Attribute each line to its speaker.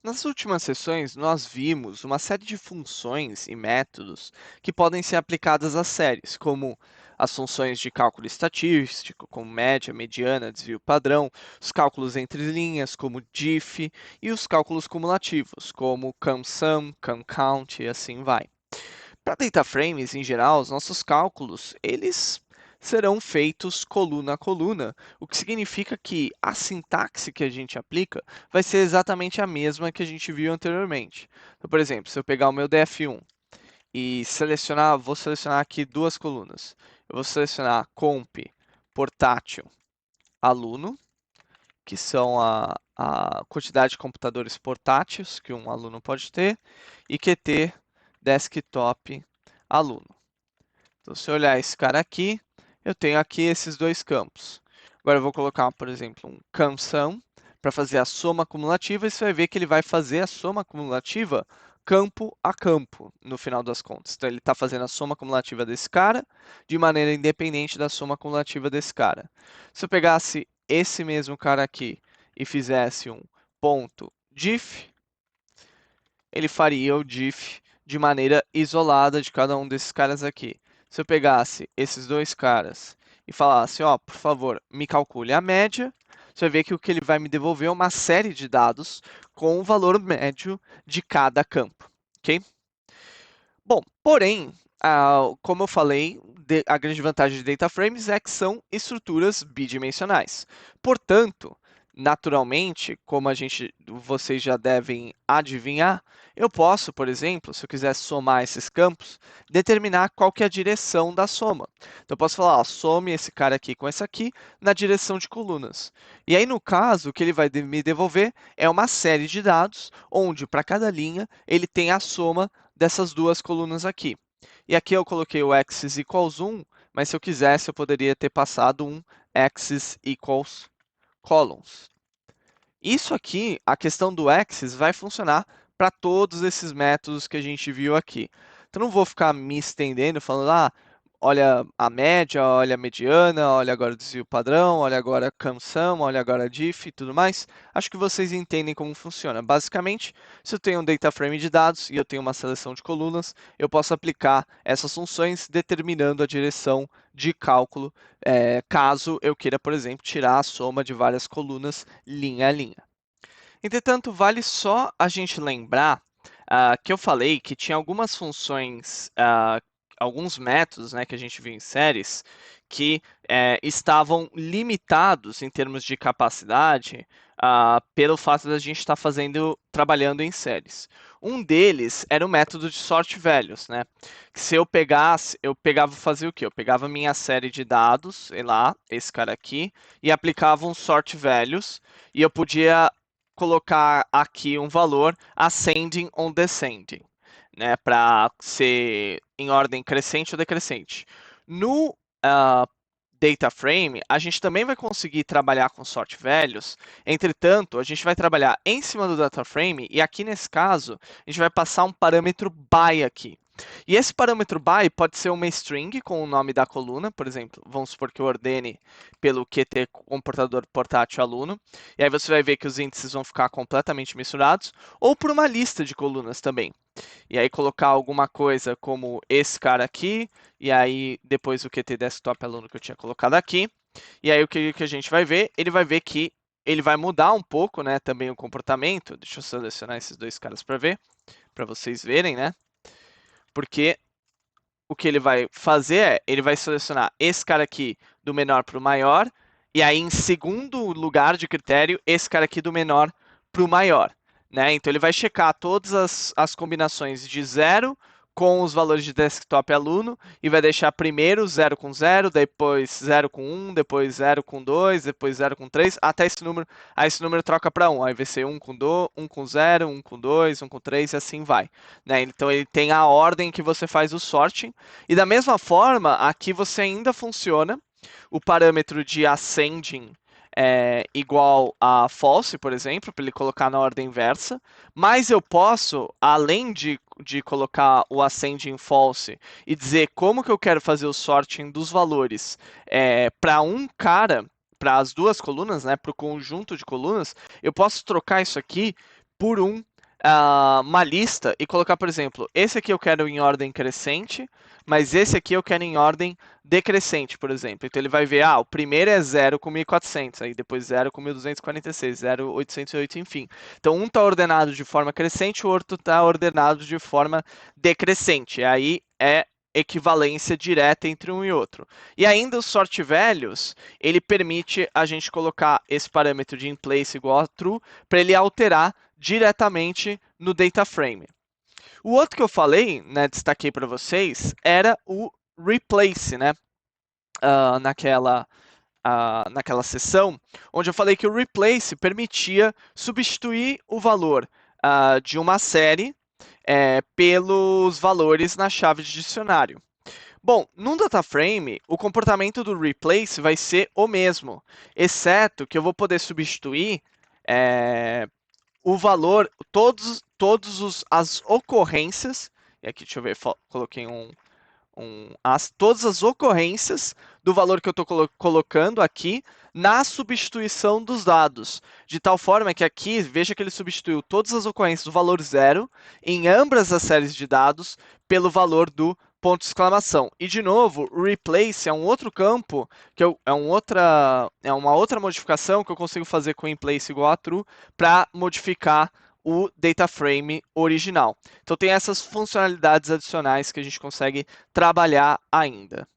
Speaker 1: Nas últimas sessões, nós vimos uma série de funções e métodos que podem ser aplicadas às séries, como as funções de cálculo estatístico, como média, mediana, desvio padrão, os cálculos entre linhas, como diff, e os cálculos cumulativos, como CumSum, CumCount e assim vai. Para data frames, em geral, os nossos cálculos, eles serão feitos coluna a coluna, o que significa que a sintaxe que a gente aplica vai ser exatamente a mesma que a gente viu anteriormente. Então, por exemplo, se eu pegar o meu DF1 e selecionar, vou selecionar aqui duas colunas. Eu vou selecionar comp, portátil, aluno, que são a quantidade de computadores portáteis que um aluno pode ter, e QT, desktop, aluno. Então, se eu olhar esse cara aqui, eu tenho aqui esses dois campos. Agora eu vou colocar, por exemplo, um CumSum para fazer a soma cumulativa e você vai ver que ele vai fazer a soma cumulativa campo a campo, no final das contas. Então, ele está fazendo a soma cumulativa desse cara de maneira independente da soma cumulativa desse cara. Se eu pegasse esse mesmo cara aqui e fizesse um ponto diff, ele faria o diff de maneira isolada de cada um desses caras aqui. Se eu pegasse esses dois caras e falasse, ó, por favor, me calcule a média, você vai ver que o que ele vai me devolver é uma série de dados com o valor médio de cada campo, ok? Bom, porém, como eu falei, a grande vantagem de data frames é que são estruturas bidimensionais. Portanto, naturalmente, como vocês já devem adivinhar, eu posso, por exemplo, se eu quiser somar esses campos, determinar qual que é a direção da soma. Então, eu posso falar, ó, some esse cara aqui com esse aqui na direção de colunas. E aí, no caso, o que ele vai me devolver é uma série de dados, onde para cada linha ele tem a soma dessas duas colunas aqui. E aqui eu coloquei o axis equals 1, mas se eu quisesse eu poderia ter passado um axis equals columns. Isso aqui, a questão do axis, vai funcionar para todos esses métodos que a gente viu aqui. Então não vou ficar me estendendo falando, olha a média, olha a mediana, olha agora o desvio padrão, olha agora a CumSum, olha agora a diff e tudo mais. Acho que vocês entendem como funciona. Basicamente, se eu tenho um data frame de dados e eu tenho uma seleção de colunas, eu posso aplicar essas funções determinando a direção de cálculo, caso eu queira, por exemplo, tirar a soma de várias colunas linha a linha. Entretanto, vale só a gente lembrar que eu falei que tinha algumas funções, alguns métodos, né, que a gente viu em séries, que estavam limitados em termos de capacidade pelo fato da gente estar trabalhando em séries. Um deles era o método de sort values, né? Que se eu pegasse, fazia o quê? Eu pegava minha série de dados, sei lá, esse cara aqui, e aplicava um sort values, e eu podia colocar aqui um valor ascending ou descending, né, para ser em ordem crescente ou decrescente. No data frame, a gente também vai conseguir trabalhar com sort values, entretanto, a gente vai trabalhar em cima do data frame e aqui nesse caso, a gente vai passar um parâmetro by aqui. E esse parâmetro by pode ser uma string com o nome da coluna, por exemplo, vamos supor que eu ordene pelo QT comportador portátil aluno, e aí você vai ver que os índices vão ficar completamente misturados, ou por uma lista de colunas também. E aí colocar alguma coisa como esse cara aqui, e aí depois o QT desktop aluno que eu tinha colocado aqui, e aí o que a gente vai ver? Ele vai ver que ele vai mudar um pouco, né, também o comportamento. Deixa eu selecionar esses dois caras para ver, para vocês verem, né? Porque o que ele vai fazer ele vai selecionar esse cara aqui do menor para o maior, e aí em segundo lugar de critério, esse cara aqui do menor para o maior. Né? Então ele vai checar todas as combinações de zero com os valores de desktop aluno e vai deixar primeiro 0 com 0, depois 0 com 1, depois 0 com 2, depois 0 com 3, até esse número, aí esse número troca para 1, aí vai ser 1 com 2, 1 com 0, 1 com 2, 1 com 3 e assim vai. Né? Então ele tem a ordem que você faz o sorting e da mesma forma, aqui você ainda funciona o parâmetro de ascending igual a false, por exemplo, para ele colocar na ordem inversa, mas eu posso, além de colocar o ascending false e dizer como que eu quero fazer o sorting dos valores para um cara, para as duas colunas, né, para o conjunto de colunas, eu posso trocar isso aqui por um uma lista e colocar, por exemplo, esse aqui eu quero em ordem crescente, mas esse aqui eu quero em ordem decrescente, por exemplo. Então ele vai ver, o primeiro é 0 com 1400, aí depois 0 com 1246, 0 808, enfim. Então um está ordenado de forma crescente, o outro está ordenado de forma decrescente. Aí é equivalência direta entre um e outro. E ainda os sort values, ele permite a gente colocar esse parâmetro de inPlace igual a true para ele alterar diretamente no data frame. O outro que eu falei, né, destaquei para vocês, era o replace, né, naquela naquela sessão, onde eu falei que o replace permitia substituir o valor de uma série pelos valores na chave de dicionário. Bom, num data frame, o comportamento do replace vai ser o mesmo, exceto que eu vou poder substituir o valor, as ocorrências, e aqui deixa eu ver, coloquei todas as ocorrências do valor que eu estou colocando aqui na substituição dos dados, de tal forma que aqui, veja que ele substituiu todas as ocorrências do valor zero em ambas as séries de dados pelo valor do ponto de exclamação. E, de novo, o replace é um outro campo, é uma outra modificação que eu consigo fazer com inplace igual a true para modificar o data frame original. Então tem essas funcionalidades adicionais que a gente consegue trabalhar ainda.